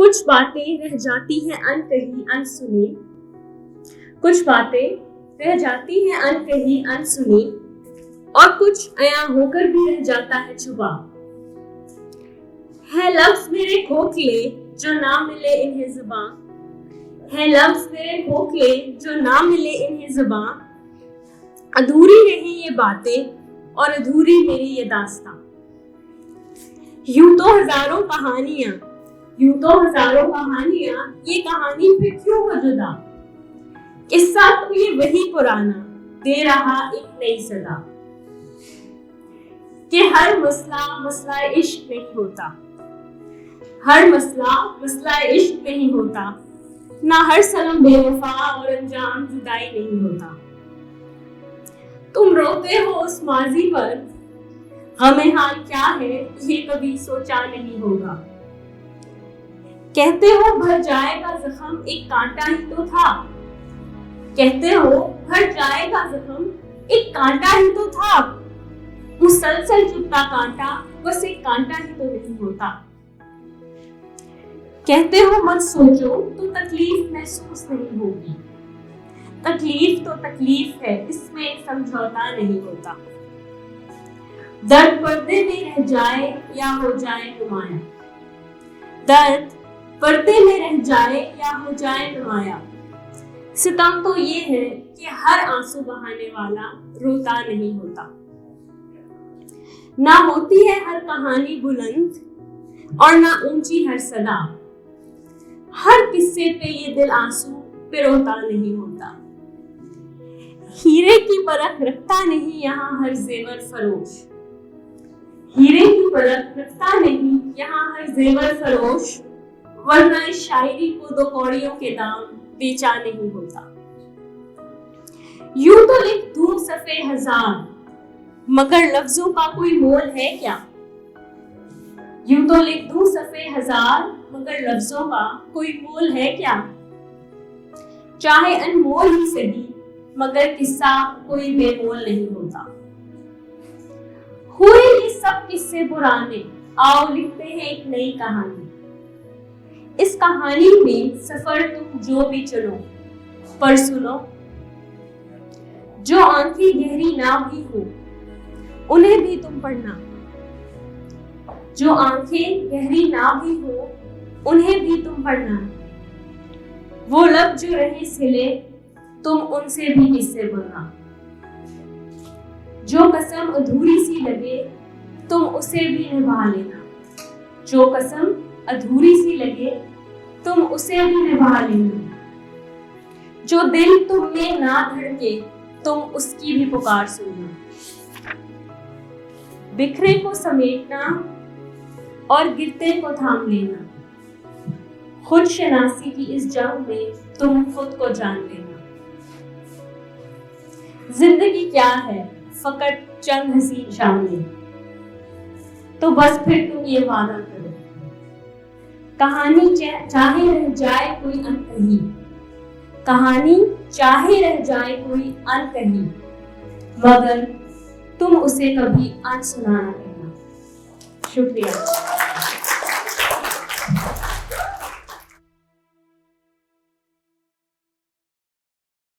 कुछ बातें रह जाती हैं अनकही अनसुनी, कुछ बातें रह जाती हैं अनकही अनसुनी, और कुछ अया होकर भी रह जाता है छुपा। है लफ्ज मेरे खोखले जो ना मिले इन्हें ज़ुबां, है लफ्ज मेरे खोखले जो ना मिले इन्हें ज़ुबां। अधूरी रही ये बातें और अधूरी मेरी ये दास्तां। यूं तो हजारों कहानियां, यूं तो हजारों कहानियां, ये कहानी फिर क्यों हो जुदा। किस्सा तो ये वही पुराना दे रहा एक नई सदा। कि हर मसला मसला इश्क नहीं होता, हर मसला मसला इश्क नहीं होता, ना हर सनम बेवफा और अंजाम जुदाई नहीं होता। तुम रोते हो उस माजी पर, हमें हाल क्या है ये कभी सोचा नहीं होगा। कहते हो भर जाएगा जख्म एक कांटा ही तो था, कहते हो भर जाएगा जख्म एक कांटा ही तो था। मुसलसल चुभता कांटा बस एक कांटा ही तो नहीं होता। कहते हो मत सोचो तो तकलीफ महसूस नहीं होगी, तकलीफ तो तकलीफ है इसमें समझौता नहीं होता। दर्द पर्दे में रह जाए या हो जाए नुमाया, दर्द पर्दे में रह जाए या हो जाए नुमाया। सितम तो ये है कि हर आंसू बहाने वाला रोता नहीं होता। ना होती है हर कहानी बुलंद और ना ऊंची हर सदा, हर किस्से पे ये दिल आंसू पे रोता नहीं होता। हीरे की परख रखता नहीं यहाँ हर जेवर फरोश, हीरे की परख रखता नहीं यहाँ हर जेवर फरोश, वरना इस शायरी को दो कौड़ियों के दाम बेचा नहीं होता। यूं तो लिख दूं सफ़े हजार मगर लफ्जों का कोई मोल है क्या। यूं तो लिख दूं सफ़े हजार मगर लफ्जों का कोई मोल है क्या। चाहे अनमोल ही सही मगर किस्सा कोई बेमोल नहीं होता। हुए ये सब किस्से पुराने, आओ लिखते हैं एक नई कहानी। इस कहानी में सफर तुम जो भी चलो पर सुनो, जो आंखें गहरी ना भी हो उन्हें भी तुम पढ़ना, जो आंखें गहरी ना भी हो उन्हें भी तुम पढ़ना। वो लब जो रहे सिले तुम उनसे भी किस्से बोलना, जो कसम अधूरी सी लगे तुम उसे भी निभा लेना, जो कसम अधूरी सी लगे तुम उसे भी निभा लेना। जो दिल तुम में ना धड़के तुम उसकी भी पुकार सुनना। बिखरे को समेटना और गिरते को थाम लेना, खुद शनासी की इस जंग में तुम खुद को जान लेना। जिंदगी क्या है फकत चंद हसीन शामें, तो बस फिर तुम ये वादा करो, कहानी चाहे रह जाए कोई अनकही, कहानी चाहे रह जाए कोई अनकही, मगर तुम उसे कभी अनसुना ना कहना। शुक्रिया।